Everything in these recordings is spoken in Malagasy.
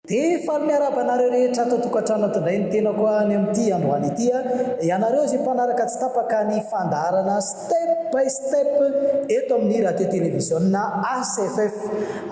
Dia fa miarabanareo rehetra ato tokantrano atondray ny tena koa any amin'ity androany ity ianareo izay mpanaraka tsy tapaka ny fandaharana step by step eto amin'ny radio télévision ACFF.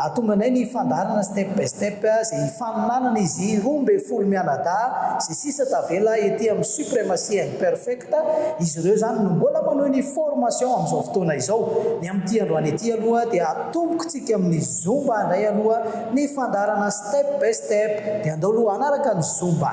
Atombanay ny fandaharana step by step izay faninanana izy 12 mianadahy izay sisa tavela ety amin'ny suprématie imperfecte. Izy ireo zany no mbola manohy ny formation amin'izao fotoana izao. Ny amin'ity androany ity aloha dia atombokontsika amin'ny zomba indray aloha ny fandaharana step by step dia andao aloha anaraka ny zomba.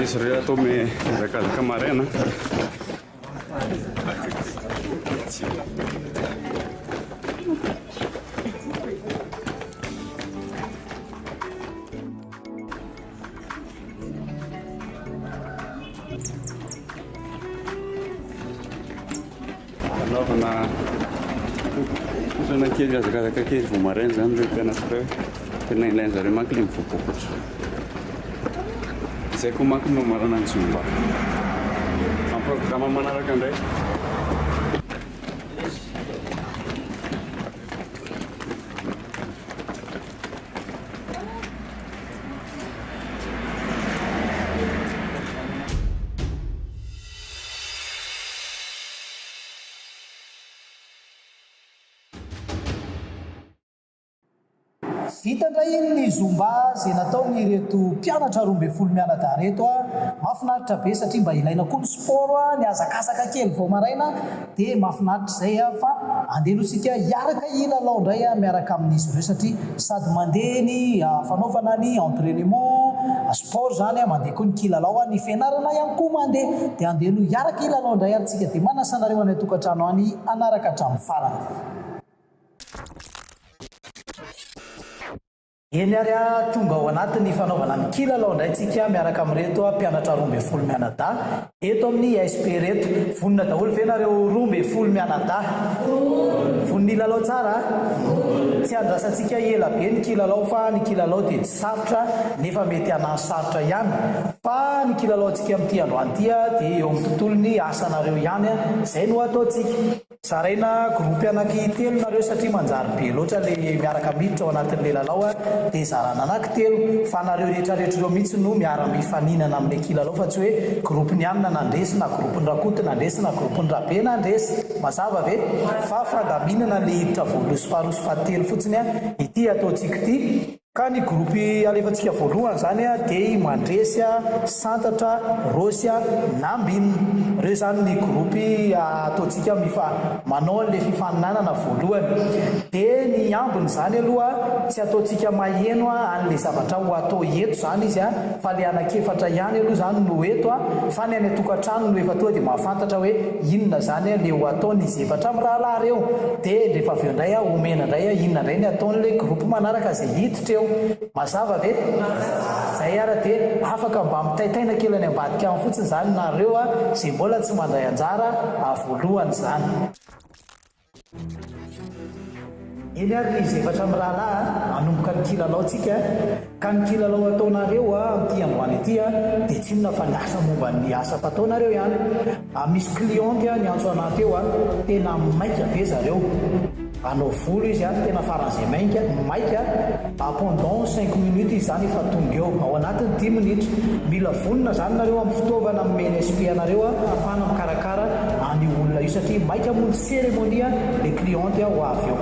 Surya tu me recal camarena. Kalau na kiri ada kiri kemarin sampai kena kena lain dari maklim fokus. Saya kumak nomor nang sumba. Apa kamar mana kan deh? vita indray ny zomba zay nataony reto mpianatra 12 mianadahy reto mahafinaritra be satria mba ilaina koa ny sport ny azakazaka kely vao maraina dia mahafinaritra zay fa andehanosika hiaraka ilalao indray miaraka amin'izy ireo satria sady mandeha ny fanaovana ny entraînement sport zany mandeha koa ny kilalao ny fianarana ihany koa mandeha dia andeha no hiaraka ilalao indray arytsika dia manasanareo any tokantrano any anaraka hatramin'ny farany. Eny ary tonga ao anatin'ny fanaovana ny kilalao indray tsika miaraka amin'ireto mpianatra 12 mianadahy eto amin'ny SP reto. Vonina daholo ve nareo 12 mianadahy? Vonina ilalao tsara? Tsy andrasantsika ela be ny kilalao fa ny kilalao dia tsy sarotra nefa mety anany sarotra ihany fa ny kilalao antsika amin'ity androany ity dia eo amin'ny tontolony asanareo ihany izay no ataontsika. Zaraina grupy anankitelo nareo satria manjary be loatra le miaraka miditra ao anatin'le lalao dia zarana anankitelo fa nareo rehetrarehetra ireo mihitsy no miara-mifaninana amin'le kilalao fa tsy hoe grupy ny anina nandresy na grupy ny rakoty nandresy na grupy ny rabe nandresy mazava ve fa fandaminana le hiditra voaloha sy faharoa sy fahatelo fotsiny ity ataontsika ity. Ka ny grupy alefantsika voalohany zany dia mandresy santatra rosy nambinina reo zany ny grupy ataontsika manao an'le fifaninanana voalohany dia ny ambiny zany aloha tsy ataontsika maheno an'le zavatra ho atao eto zany izy fa le anakefatra ihany aloha zany no eto fa ny any tokantrano no efa tonga dia mahafantatra hoe inona zany le ho ataony izy efatra amin'ny rahalahy reo dia rehefa aveo indray omena indray inona indray ny ataon'le grupy manaraka zay hiditra eo. Mazava ve? Zay ara dia afaka mba mitaitaina kely any ambadika amin'ny fotsiny zany nareo zay mbola tsy mandray anjara voalohany zany. Eny ary izy efatra amin'ny rahalahy anomboka ny kilalao tsika ka ny kilalao ataonareo amin'ity androany ity dia tsy inona fa ny asa momba ny asa fataonareo ihany. Misy cliente ny antso anaty eo tena maika be zareo anao volo izy tena faran'izay maika pendant 5 minutes izy zany efa tonga eo ao anatiny 10 minitra mila vonona zany nareo amin'ny fitaovana amin'ny SP nareo ahafahana mikarakara any olona io satria maika mony cérémonie le cliente ho avy eo.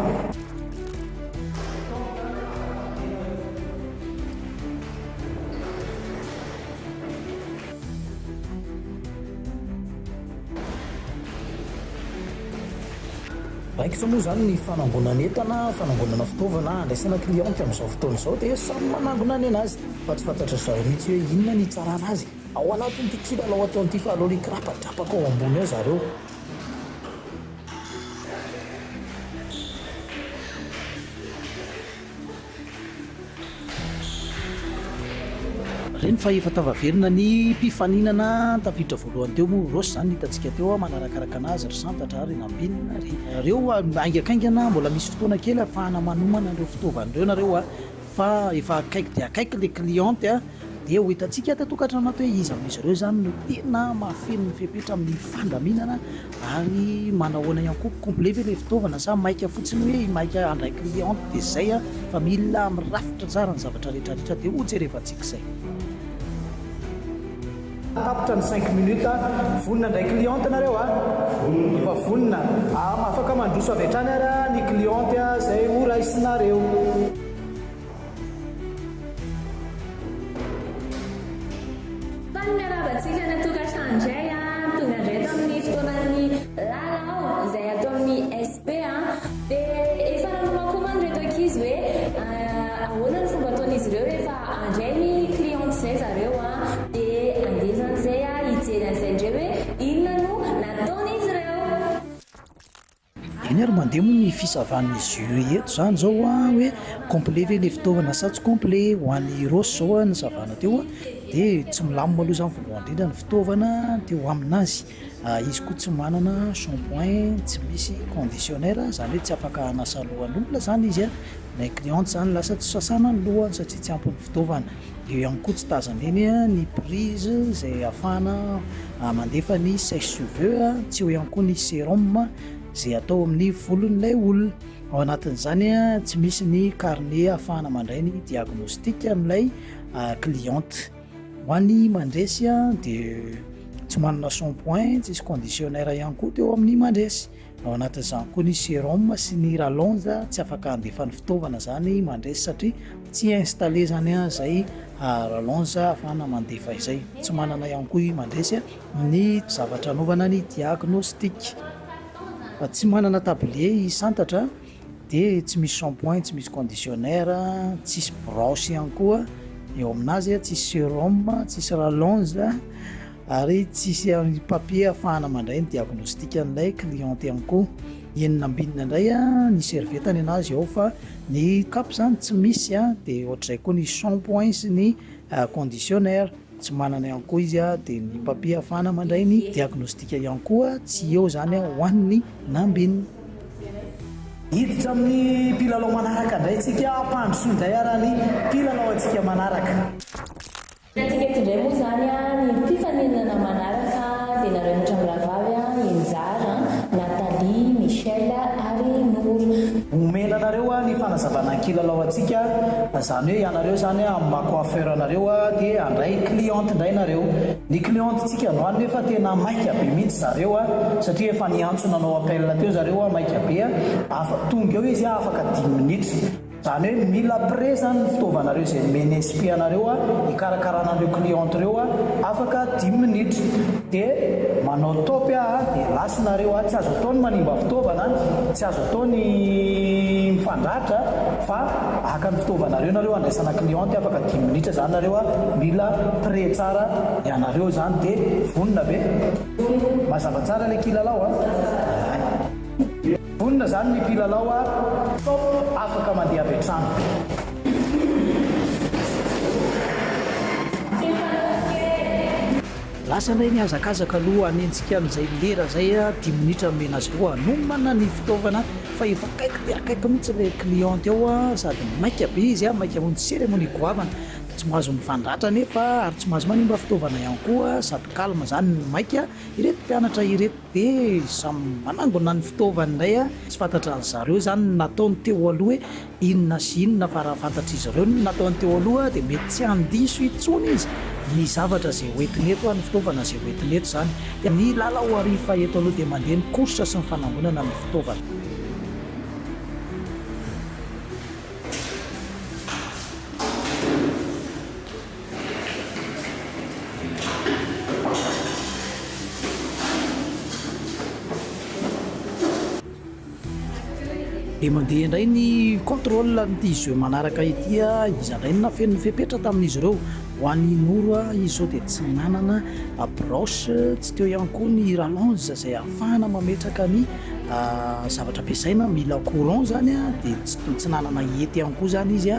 Raikitra moa zany ny fanangonana entana, fanangonana fitaovana andraisana cliente amin'izao fotoana izao dia samy manangona ny anazy fa tsy fantatra zareo mihitsy hoe inona ny tsara anazy ao anatin'ity kilalao ataon'ity fa aloha krapadrapaka ao ambony ao zareo. Reny fa efa tavaverina ny mpifaninana tafiditra voalohany teo moa rosy zany hitantsika teo manarakaraka anazy ry santatra ary nambinina reo aingakaingana mbola misy fotoana kely ahafahana manomana ireo fitaovan'ireo nareo fa efa akaiky dia akaiky le cliente dia ho hitantsika tatokantrano anaty hoe izy amin'izy ireo zany no tena mahafeno ny fepetra amin'ny fandaminana ary manahoana ihany koa complet ve le fitaovana sa maika fotsiny hoe maika andray cliente dia zay fa mila mirafitra tsara ny zavatra rehetrarehetra dia ho jerevantsika izay. Tapitra ny 5 minutes vonina indray cliente nareo efa vonina afaka mandroso avy hatrany ary ny cliente zay ho raisinareo. Fanaravantsika ny tokantrano indray tonga indray tamin'ny fotoanan'ny lalao izay atao amin'ny SP dia efa nanomako man'ny reto ankizy hoe ahoana ny fomba ataon'izy ireo rehefa andray ny cliente zay zareo dia andezan'izay hijery an'izay indray hoe inona no nataon'izy ireo. Eny ary mandeha moa ny fisavan'izy io eto zany zao hoe complet ve le fitaovana sa tsy complet ho an'ny rosy zao ny savana teo dia tsy milamina aloha zany voalohany indrindra ny fitaovana teo aminazy. Izy koa tsy manana shampoing, tsy misy conditionnaire zany hoe tsy afaka hanasa lohan'olona zany izy ny cliente zany lasa tsy sasana ny lohany satria tsy ampy ny fitaovana. Eo ihany koa tsy tazana eny ny prise izay ahafahana mandefa ny sèche-cheveux, tsy eo ihany koa ny sérum izay atao amin'ny volon'ilay olona. Ao anatin'izany tsy misy ny carnet ahafahana mandray ny diagnostic amin'ilay cliente. Ho an'ny mandresy dia tsy manana shampoing, tsisy conditionnaire ihany koa teo amin'ny mandresy ao anatin'izany koa ny sérum sy ny rallonge tsy afaka handefa ny fitaovana zany mandresy satria tsy installé zany zay rallonge afahana mandefa izay. Tsy manana ihany koa mandresy ny zavatra anaovana ny diagnostic. Tsy manana tablier santatra dia tsy misy shampoing, tsy misy conditionnaire, tsisy brosse ihany koa eo aminazy, tsisy sérum, tsisy rallonge ary tsisy papier afahana mandray ny diagnostic an'ilay cliente ihany koa. Enina ambinina indray ny servetany anazy ao fa ny kapy zany tsy misy dia ohatr'izay koa ny shampoing sy ny conditionnaire tsy manana ihany koa izy dia ny papier afahana mandray ny diagnostic ihany koa tsy eo zany ho an'ny nambinina. Hiditra amin'ny mpilalao manaraka indray tsika mpandrosoa indray ara ny mpilalao antsika manaraka. Antsika eto indray moa zany ny mpifaninana manaraka dia nareo mitrangoravavy Injara, Nathalie, Michel ary Nour. Omena anareo ny fanazavana kilalao antsika zany hoe ianareo zany amin'ny macoiffeur anareo dia andray cliente indray nareo. Ny cliente tsika androany nefa tena maika be mihitsy zareo satria efa niantsona anao appel teo zareo maika be tonga eo izy afaka 10 minitra. Zany hoe mila pré zany ny fitaovanareo izay mene SP anareo hikarakarana cliente reo afaka 10 minitra dia manao top dia lasinareo tsy azo ataony manimba fitaovana, tsy azo ataony mifandratra fa aka ny fitaovanareo nareo andraisana cliente afaka 10 minitra zany nareo mila pré tsara ianareo zany dia vonina be mazava tsara ilay kilalao vonina zany ny mpilalao top afaka mandeha avy hatrany. Lasa indray niazakazaka aloha anentsika an'izay lera zay 10 minitra mena azy eo anomana ny fitaovana fa efa akaiky dia akaiky mihitsy ilay cliente ao sady maika be izy maika mony cérémonie goavana tsy mahazo mifandratra nefa ary tsy mahazo manimba fitaovana ihany koa sady kalma zany ny maika. Ireto mpianatra ireto dia samy manangona ny fitaovana indray tsy fantatra ny zareo zany nataony teo aloha hoe inona sy inona fa raha fantatra izy ireo nataony teo aloha dia mety tsy handiso itsony izy ny zavatra zay hoentineto ny fitaovana zay hoentineto zany dia ny lalao arifa eto aloha dia mandeha ny course sy ny fanangonana ny fitaovana. Dia mandeha indray ny contrôle n'ity jeu manaraka ity izy indray nafen'ny fepetra tamin'izy ireo ho an'ny Nour izy zao dia tsy nanana broche, tsy teo ihany koa ny rallonge izay ahafahana mametraka ny zavatra ampiasaina mila courant zany dia tsy nanana hety ihany koa zany izy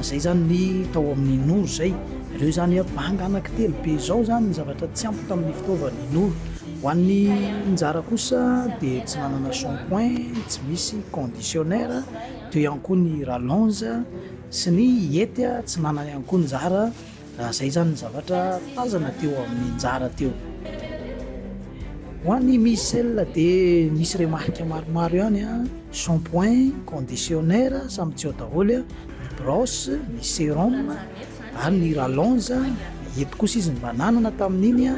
zay zany ny tao amin'ny Nour zay. Ireo zany banga anankitelo be zao zany ny zavatra tsy ampy tamin'ny fitaovan'ny Nour. Ho an'ny Njara kosa dia tsy nanana shampoing, tsy misy conditionnaire, teo ihany koa ny rallonge sy ny hety tsy nanana ihany koa Njara. Zay zany ny zavatra tazana teo amin'ny Njara teo. Ho an'ny Michel dia misy remarque maromaro ihany shampoing, conditionnaire samy tsy ao daholo, ny brosse, ny sérum ary ny rallonge. Hety kosa izy mba nanana tamin'iny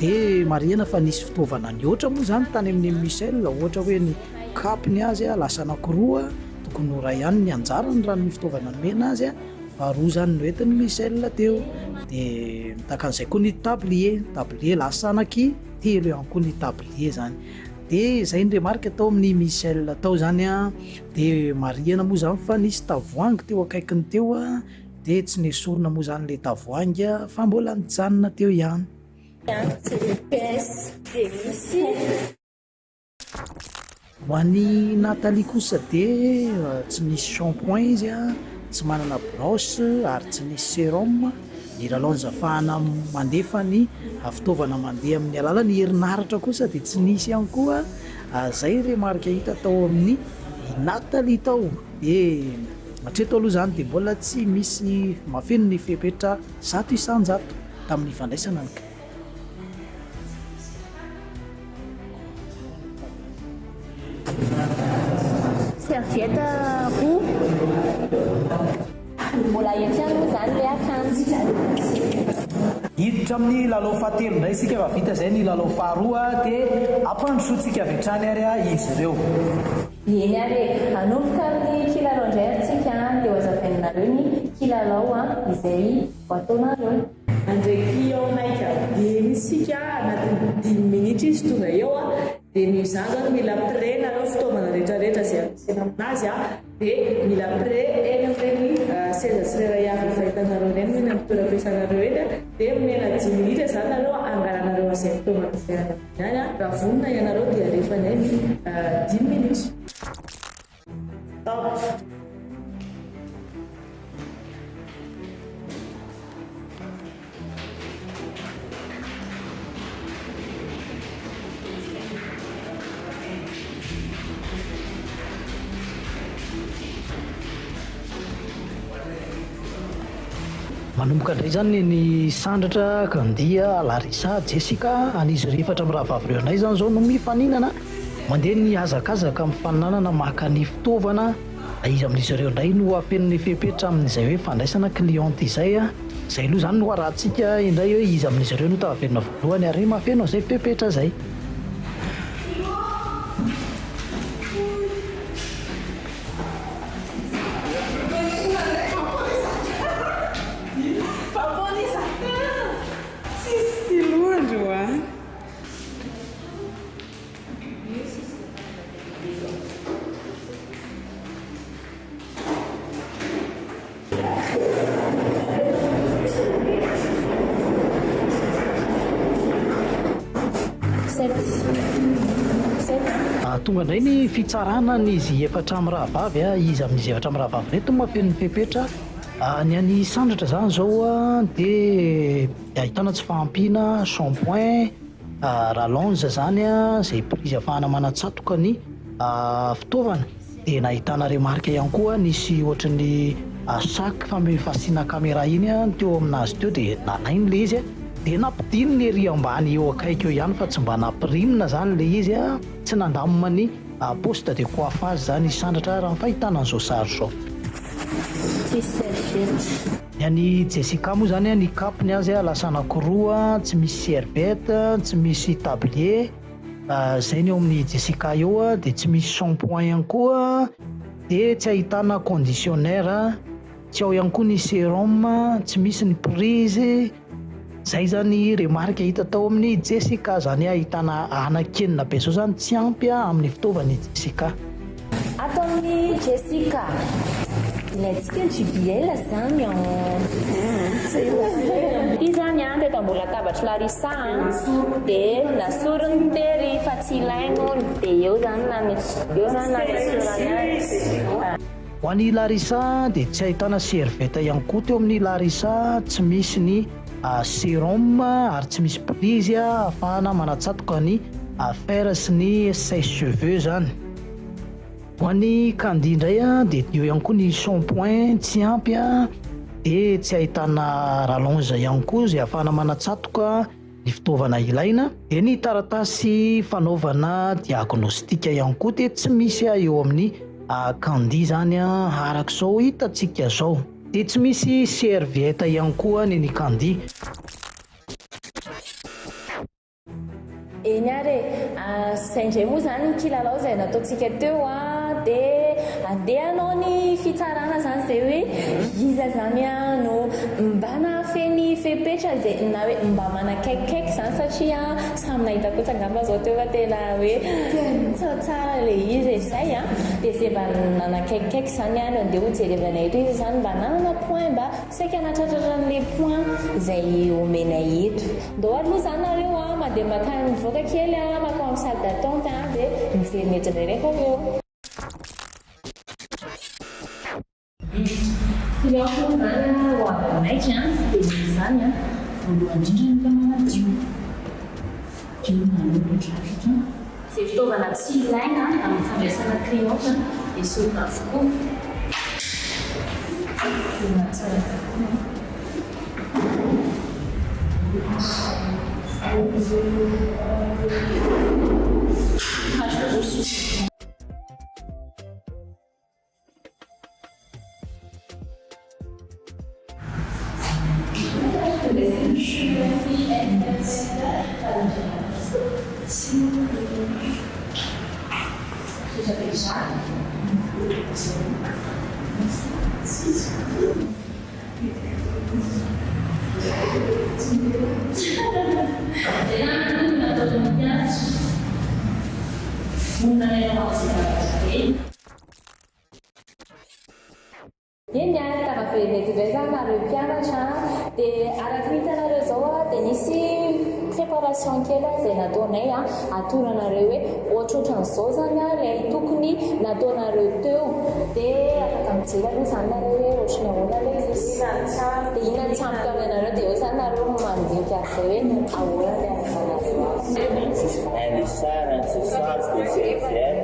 dia marihana fa nisy fitaovana ny ohatra moa zany tany amin'ny Michel ohatra hoe ny kapiny azy lasa anankiroa tokony ho ray ihany ny Anjara ny rano ny fitaovana nomena azy fa roa zany no entin'ny Michel teo. Dia takan'izay koa ny tablier lasa anaky telo ihany koa ny tablier zany. Dia izay ny remarque atao amin'ny Michel tao zany dia marihana moa zany fa nisy tavoahangy teo akaikiny teo dia tsy nesorina moa zany ilay tavoahangy fa mbola nijanona teo ihany. Ho an'ny Nathalie kosa dia tsy misy shampoing izy tsy manana brosse ary tsy misy sérum. Ny rallonge ahafahana mandefa ny fitaovana mandeha amin'ny alalan'ny herinaratra kosa dia tsy nisy ihany koa. Zay remarque hita tao amin'ny Nathalie tao. Hatreto aloha zany dia mbola tsy misy mafeno ny fepetra 100 isan-jato tamin'ny fandraisana ny serviette roux mbola entrano zany ilay akanjo. hiditra amin'ny lalao fahatelo indray isika fa vita izay ny lalao faharoa dia ampandrosoantsika avy hatrany ary izy ireo. Eny ary anomboka amin'ny kilalao indray aritsika dia hoazavainareo ny kilalao izay ataonareo. Andraiky ao anaika dia isika anatin'ny 10 minitra izy tonga eo dia mizany zany mila pré nareo fitaovana rehetrarehetra izay ampiasaina aminazy dia mila pré eny amin'ireny seza sy rera avy fahitanareo reny ny amin'ny toeram-piasanareo eny dia mena 10 minitra zany nareo angalanareo izay fitaovana izay any raha vonona ianareo dia rehefa ny 10 minitra. manomboka indray zany ny sandratra Kandia Larissa Jessica an'izy efatra amin'ny rahavavy ireo anay zany zao no mifaninana mandeha ny hazakazaka amin'ny faninanana maka ny fitaovana izy amin'izy ireo indray no afen'ny fepetra amin'izay hoe fandraisana cliente izay izay aloha zany no arahantsika indray hoe izy amin'izy ireo no tavavenina voalohany ary mafeno izay fepetra zay. Tonga indray ny fitsarana n'izy efatra amin'ny rahavavy izy amin'izy efatra amin'ny rahavavy reto mafen'ny fepetra ny any sandratra zany zao dia ahitana tsy fahampiana shampoing rallonge zany izay prise ahafahana manatsatoka ny fitaovana dia nahitana remarque ihany koa nisy ohatran'ny sac fasiana caméra iny teo aminazy teo dia nalainy le izy dia nampidiny ny ery ambany eo akaiky eo ihany fa tsy mba naprimina zany le izy tsy nandamina ny poste de coiffage zany sandratra raha fahitana an'izao sary zao. Ny any Jessica moa zany ny kapony azy lasa anankiroa tsy misy serviette tsy misy tablier zay ny eo amin'ny Jessica eo dia tsy misy shampoing ihany koa dia tsy ahitana conditionnaire tsy ao ihany koa ny sérum tsy misy ny prise. Zay zany remarque hita tao amin'ny Jessica zany ahitana anakenina be zao zany tsy ampy amin'ny fitaovany Jessica. Ato amin'ny Jessica ilaitsika JBL zany io zany dia tambola latabatra Larissa dia nasorony tery fa tsy ilaino dia eo zany nasorana. Ho an'ny Larissa dia tsy ahitana serviette ihany koa teo amin'ny Larissa tsy misy ny sérum ary tsy misy prise ahafahana manatsatoka ny fer sy ny sèche-cheveux zany. Ho an'ny Kandi indray dia eo ihany koa ny shampoing tsy ampy dia tsy ahitana rallonge ihany koa izay ahafahana manatsatoka ny fitaovana ilaina dia ny taratasy fanaovana diagnostika ihany koa dia tsy misy eo amin'ny Kandi zany arak'izao hitantsika zao. Dia tsy misy serviette ihany koa ny Kandi. Eny ary izay indray moa zany ny kilalao izay nataontsika teo dia andehanao ny fitsarana zany izay hoe iza zany no mba nahafeny fepetra izay na hoe mba manakaikikaiky zany satria samy nahita kosa angamba zao teo fa tena hoe tsara le izy izay dia izay mba nanakaikikaiky zany no andeha hojerevana eto izy zany mba nanana point mba saika anatratratra n'le point izay omena eto. Ndao aloha zany nareo mandeha makany mivoaka kely makao amin'ny salle d'attente dia miverina etrarereka aveo. Filaoko zany ho avy aminaiky dia misy zany voalohany indrindra ny manadio naloatra izay fitaovana tsy ilaina amin'ny fandraisana cliente dia sorona avokoa tsara Eny tava verenety izay zany nareo mpianatra dia araka ny hitanareo zao dia nisy préparation kely izay nataonay atoranareo hoe ohatrohatran'izao zany ilay tokony nataonareo teo dia afaka mijery aloha zany nareo hoe ohatrany ahoana ilay izy dia inona tsamboka aminareo dia eo zany nareo mandinika zay hoe ahoana ilay anaovanareo Elle sert ce soir de CFR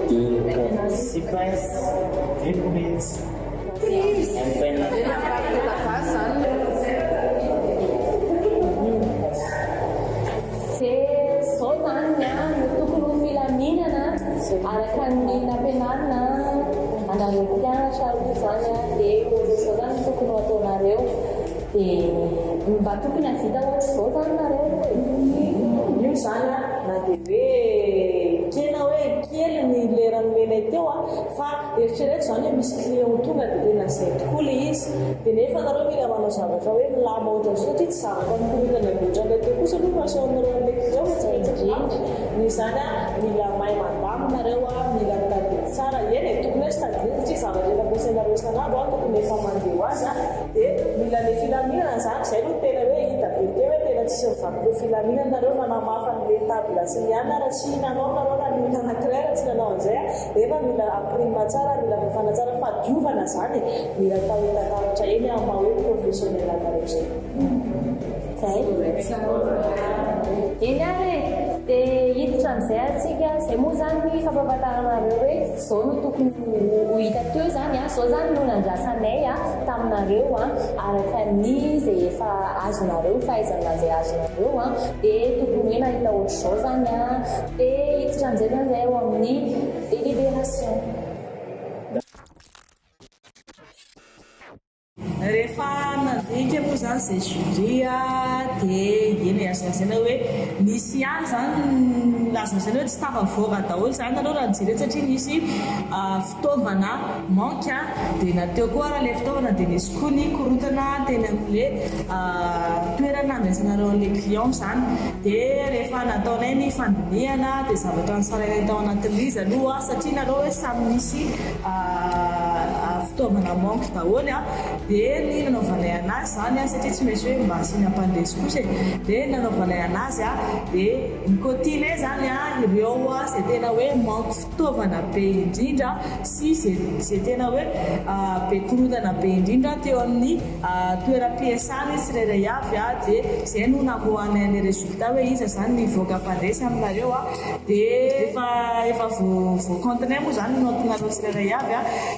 de sequence degrees and then zao zany no tokony ho filaminana araka ny nampianarina anareo mpianatra aloha zany dia zao zany tokony ho ataonareo dia mba tokony havita ohatra zao zany nareo io zany na dia hoe kena hoe kely ny lera nomenay teo fa eritrereto zany hoe misy client tonga dia tena zay tokoa le izy dia nefa nareo mila manao zavatra hoe milama ohatra satria tsy zavatra mikorotana mihoatrana teo kosa aloha mahasoanareo amin'ilay client matsitsitsindrindry ny zany mila mahay mandamo nareo mila mitady tsara eny tokony hoe sy tadiny satria zavatra efa ampiasainareo isan'andro tokony efa mandeha ho azy dia mila le filaminana zany zay no tena hoe hita be teo hoe tena tsisy mivaky le filaminana nareo nanamafa n'le table sy ny any raha tsy nanao nareo raha mila anankiray raha tsy nanao an'izay efa mila aprima tsara mila mafana tsara fa diovana zany mila atao entakaratra eny amin'ny hoe professionnel anareo zay eny ary dia hiditra amin'izay atsika zay moa zany fampahafantaranareo hoe zao no tokony ho hita teo zany zao zany no nandrasanay taminareo araka ny zay efa azonareo fahaizana zay azonareo dia tokony hoe nahita ohatr'izao zany dia hiditra amin'izay zany zay eo amin'ny délibération. rehefa nandika moa zany zay jury dia eny azonazana hoe misy any zany azonazana hoe tsy tafavoaka daholo zany nareo raha nijery satria nisy fitaovana manque dia nateo koa raha ilay fitaovana dia nisy koa ny korotana teny amin'le toerana andraisanareo an'ilay client zany dia rehefa nataonay ny fandinihana dia zavatra nysaranay tao anatin'izy aloha satria nareo hoe samy misy fitaovana manque daholo dia ny nanaovanay anazy zany satria tsy maintsy hoe mba asiana mpandresy kosa dia nanaovanay anazy dia nikotinay zany ireo zay tena hoe manque fitaovana be indrindra sy zay tena hoe be korotana be indrindra teo amin'ny toeram-piasany tsirairay avy dia zay no namohanay ny résultat hoe iza zany nivoaka mpandresy aminareo dia efa voakantinay moa zany notinareo tsirairay avy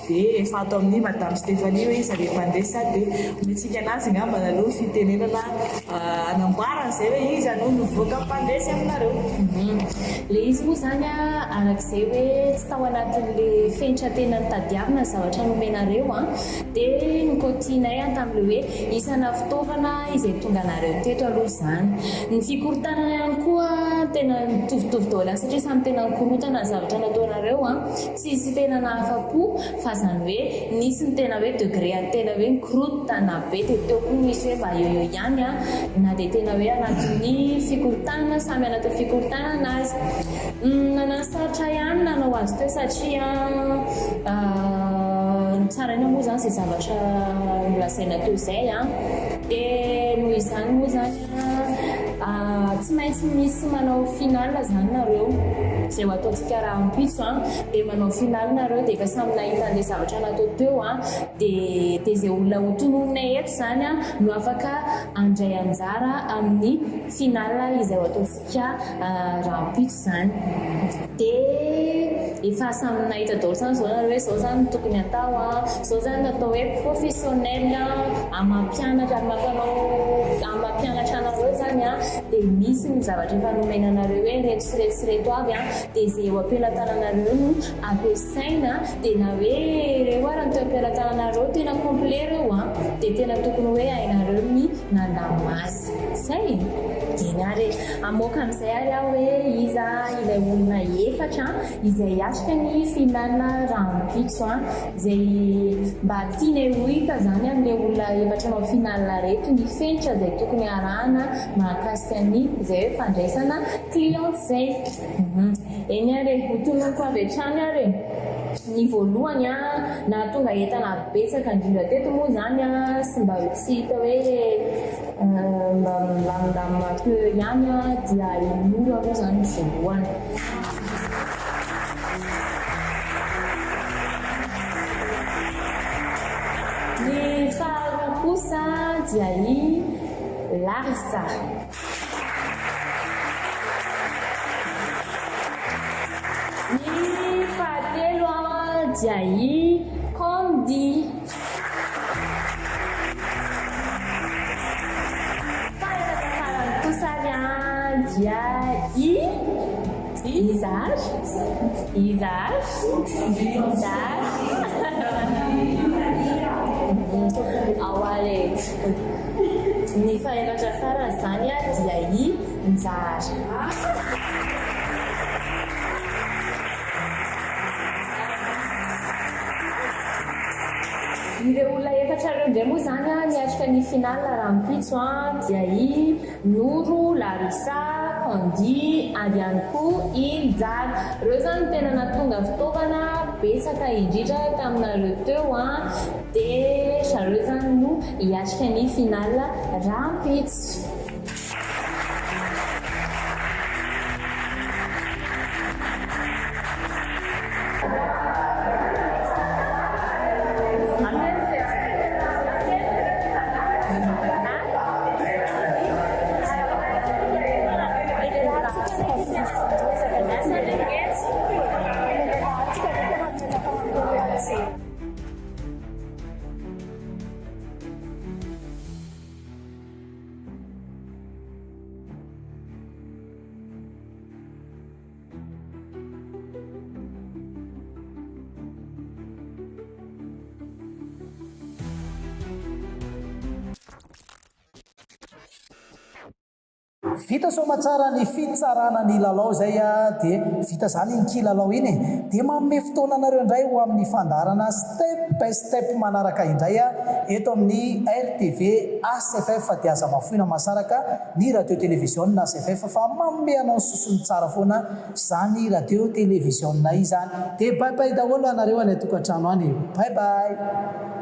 dia efa atao amin'ny madame Stéphanie hoe iza le mpandresy dia mitsika anazy ngamba naloha fitenenana anamboarana zay hoe iza no nivoaka mpandresy aminareo. Le izy moa zany arak'izay hoe tsy tao anatin'le fenitra tena nitadiavina zavatra nomenareo dia nikotinay tamin'le hoe isana fitaovana izay tonga anareo teto aloha zany ny fikorontanana ihany koa tena mitovitovy daholo satria samy tena nikorotana zavatra nataonareo tsy isy tena nahafa-po fa zany hoe nisy ny tena hoe degré tena hoe nikorotana be dia teo koa misy hoe mba eo ihany na dia tena hoe anatin'ny fikorontanana samy anatin'ny fikorontanana azy nanasatra ihany nanao azy teo satria tsaraina moa zany zay zavatra nolazaina teo izay dia noho izany moa zany tsy maintsy misy manao final zany nareo zay ho ataontsika raha ampitso dia manao final nareo dia efa samy nahita an'ilay zavatra natao teo dia zay olona ho tonononay eto zany no afaka andray anjara amin'ny final izay ho ataontsika raha ampitso zany dia efa samy nahita daholo zany zao nareo hoe zao zany tokony atao zao zany natao hoe professionnel amampianatra amampianatra anareo zany dia misy ny zavatra efa nomenanareo hoe reto sy reto sy reto avy dia zay eo ampelantananareo no ampiasaina dia na hoe reo raha ny teo ampelantananareo tena complet reo dia tena tokony hoe hainareo ny nandamazy zay eny ary amoaka amin'izay ary aho hoe iza ilay olona efatra izay asika ny finala rampitso izay mba tianay hohita zany amin'ilay olona efatra nao finala reto ny fenitra izay tokony arahana mahakasika ny izay hoe fandraisana client zay eny ary hotononiko avy hatrany ary ny voalohany na tonga entana betsaka indrindra teto moa zany sy mba tsy hita hoe milamindamina ihany dia inora aloha zany voalohany. Ny faharoa kosa dia i Larissa. Ny fahatelo dia i Candy. Fahatarany kosa dia i Izar. Ao ary ny fahelatra farany zany dia i Nzary. Ireo olona efatra ireo indray moa zany niatrika ny finala rampitso dia i Noro, Larissa, Candy ary ihany koa i Nzary. Ireo zany tena natonga fitaovana betsaka indrindra taminareo teo dia zareo zany no hiatrika ny finala rampitso. Vita somatsara ny fitsarana ny lalao zay dia vita zany ny kilalao iny dia manome fotoana anareo indray ho amin'ny fandarana step by step manaraka indray eto amin'ny RTV ACFF dia aza mafoina masaraka ny radio télévision ACFF fa manome anao sosony tsara foana zany radio télévision izany dia bye bye daholo anareo any tokantrano any bye bye.